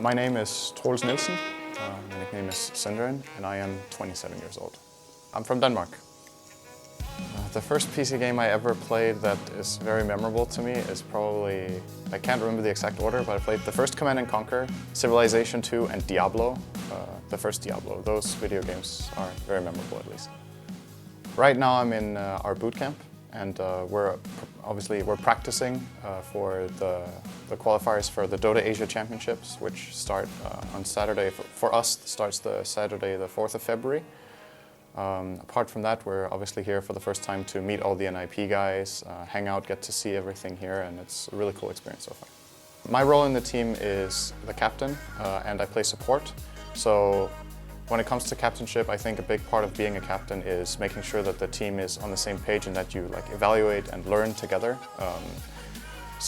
My name is Troels Nielsen, my nickname is syndereN, and I am 27 years old. I'm from Denmark. The first PC game I ever played that is very memorable to me is probably, I can't remember the exact order, but I played the first Command & Conquer, Civilization 2 and Diablo, the first Diablo. Those video games are very memorable at least. Right now I'm in our boot camp, and we're practicing for the qualifiers for the Dota Asia Championships, which start on Saturday. For us, starts the Saturday, the 4th of February. Apart from that, we're obviously here for the first time to meet all the NiP guys, hang out, get to see everything here, and it's a really cool experience so far. My role in the team is the captain, and I play support. So when it comes to captainship, I think a big part of being a captain is making sure that the team is on the same page and that you evaluate and learn together.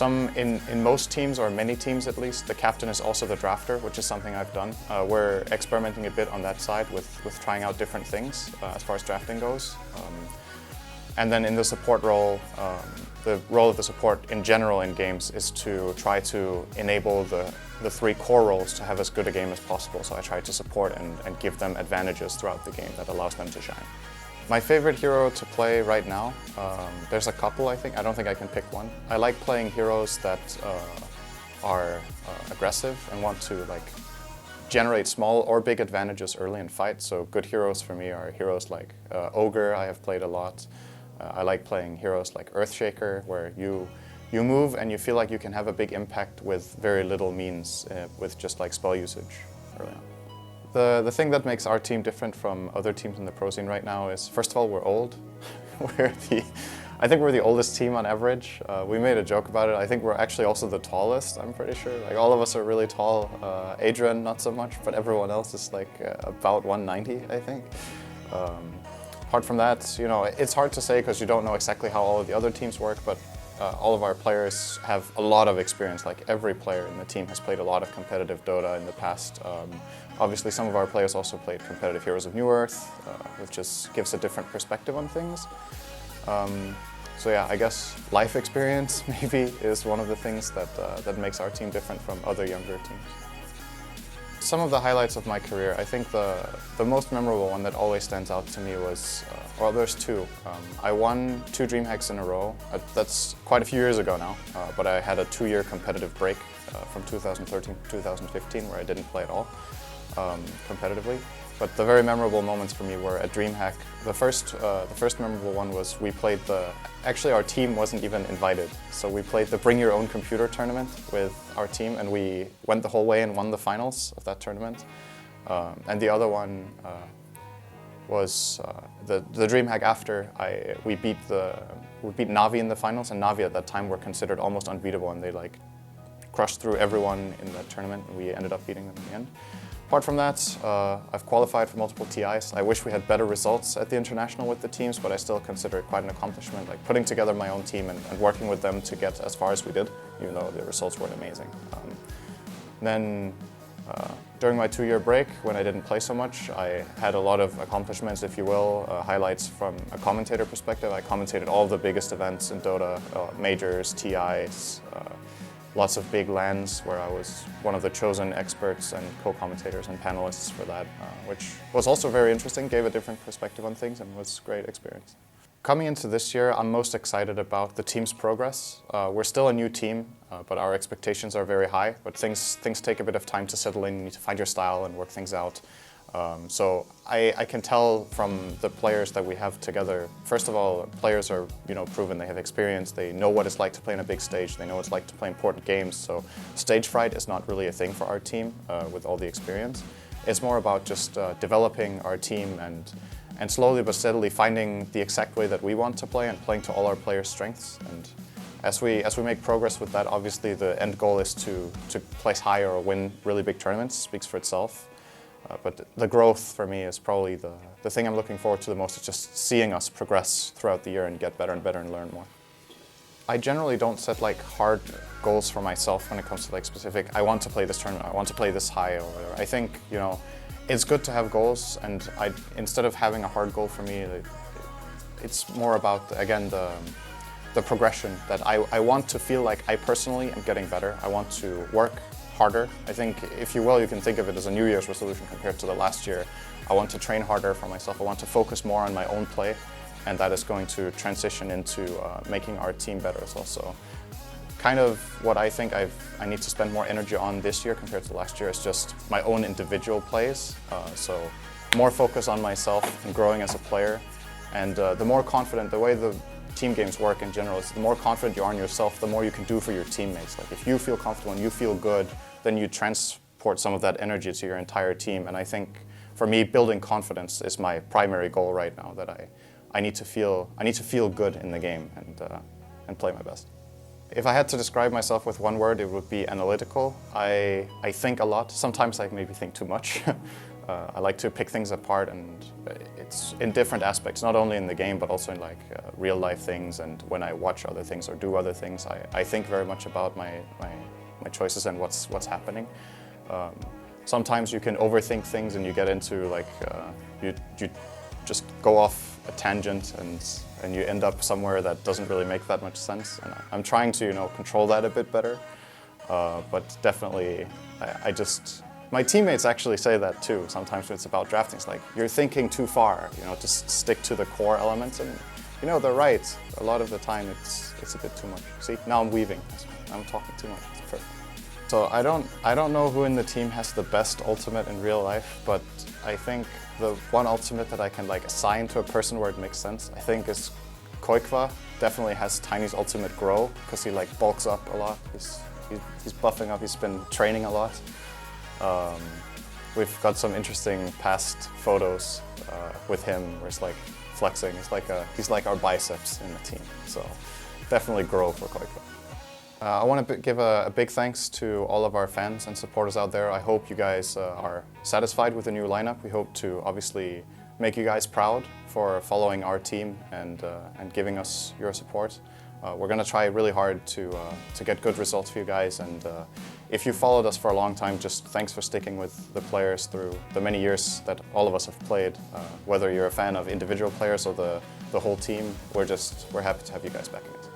In most teams, or many teams at least, the captain is also the drafter, which is something I've done. We're experimenting a bit on that side with trying out different things as far as drafting goes. And then in the support role, the role of the support in general in games is to try to enable the three core roles to have as good a game as possible. So I try to support and give them advantages throughout the game that allows them to shine. My favorite hero to play right now, there's a couple I think. I don't think I can pick one. I like playing heroes that are aggressive and want to generate small or big advantages early in fights. So good heroes for me are heroes like Ogre, I have played a lot. I like playing heroes like Earthshaker, where you move and you feel like you can have a big impact with very little means, with just spell usage early on. The thing that makes our team different from other teams in the pro scene right now is, first of all, we're old. I think we're the oldest team on average. We made a joke about it. I think we're actually also the tallest, I'm pretty sure. All of us are really tall. Adrian, not so much, but everyone else is about 190, I think. Apart from that, it's hard to say because you don't know exactly how all of the other teams work, but all of our players have a lot of experience. Every player in the team has played a lot of competitive Dota in the past. Obviously, some of our players also played competitive Heroes of New Earth, which just gives a different perspective on things. So yeah, I guess life experience maybe is one of the things that makes our team different from other younger teams. Some of the highlights of my career, I think the most memorable one that always stands out to me was, well, there's two. I won 2 DreamHacks in a row. That's quite a few years ago now, but I had a 2-year competitive break from 2013 to 2015 where I didn't play at all competitively. But the very memorable moments for me were at DreamHack. The first memorable one was we played actually our team wasn't even invited. So we played the Bring Your Own Computer tournament with our team, and we went the whole way and won the finals of that tournament. And the other one was the DreamHack after. We beat Navi in the finals, and Navi at that time were considered almost unbeatable, and they crushed through everyone in that tournament, and we ended up beating them in the end. Apart from that, I've qualified for multiple TIs. I wish we had better results at the international with the teams, but I still consider it quite an accomplishment, putting together my own team and working with them to get as far as we did, even though the results weren't amazing. Then during my 2-year break, when I didn't play so much, I had a lot of accomplishments, if you will, highlights from a commentator perspective. I commentated all of the biggest events in Dota, majors, TIs, lots of big LANs where I was one of the chosen experts and co-commentators and panelists for that, which was also very interesting, gave a different perspective on things, and was a great experience. Coming into this year, I'm most excited about the team's progress. We're still a new team, but our expectations are very high, but things take a bit of time to settle in. You need to find your style and work things out. So I can tell from the players that we have together, first of all, players are proven, they have experience, they know what it's like to play on a big stage, they know what it's like to play important games, so stage fright is not really a thing for our team with all the experience. It's more about just developing our team and slowly but steadily finding the exact way that we want to play and playing to all our players' strengths. And as we make progress with that, obviously the end goal is to place higher or win really big tournaments, speaks for itself. But the growth for me is probably the thing I'm looking forward to the most, is just seeing us progress throughout the year and get better and better and learn more. I generally don't set hard goals for myself when it comes to specific, I want to play this tournament, I want to play this high or whatever. I think, it's good to have goals, and instead of having a hard goal for me, it's more about, again, the progression that I want to feel like I personally am getting better. I want to work harder. I think, if you will, you can think of it as a New Year's resolution compared to the last year. I want to train harder for myself. I want to focus more on my own play, and that is going to transition into making our team better as well. So kind of what I think I need to spend more energy on this year compared to last year is just my own individual plays. So more focus on myself and growing as a player. And the more confident, the way the team games work in general, is the more confident you are in yourself, the more you can do for your teammates. Like if you feel comfortable and you feel good, then you transport some of that energy to your entire team. And I think for me, building confidence is my primary goal right now. That I need to feel good in the game and play my best. If I had to describe myself with one word, it would be analytical. I think a lot. Sometimes I maybe think too much. I like to pick things apart, and it's in different aspects, not only in the game, but also in like real life things, and when I watch other things or do other things. I think very much about my choices and what's happening. Sometimes you can overthink things and you get into like, you just go off a tangent and you end up somewhere that doesn't really make that much sense. And I'm trying to, control that a bit better. But definitely, my teammates actually say that too. Sometimes when it's about drafting, it's like, you're thinking too far, just stick to the core elements. And they're right. A lot of the time it's a bit too much. See, now I'm weaving. I'm talking too much. It's perfect. So I don't know who in the team has the best ultimate in real life, but I think the one ultimate that I can like assign to a person where it makes sense, I think is Koikva. Definitely has Tiny's ultimate grow, because he like bulks up a lot. He's buffing up, he's been training a lot. We've got some interesting past photos with him where it's like flexing. He's like our biceps in the team. So definitely grow for Koikva. I want to give a big thanks to all of our fans and supporters out there. I hope you guys are satisfied with the new lineup. We hope to obviously make you guys proud for following our team and giving us your support. We're going to try really hard to get good results for you guys. And if you followed us for a long time, just thanks for sticking with the players through the many years that all of us have played. Whether you're a fan of individual players or the whole team, we're happy to have you guys back in it.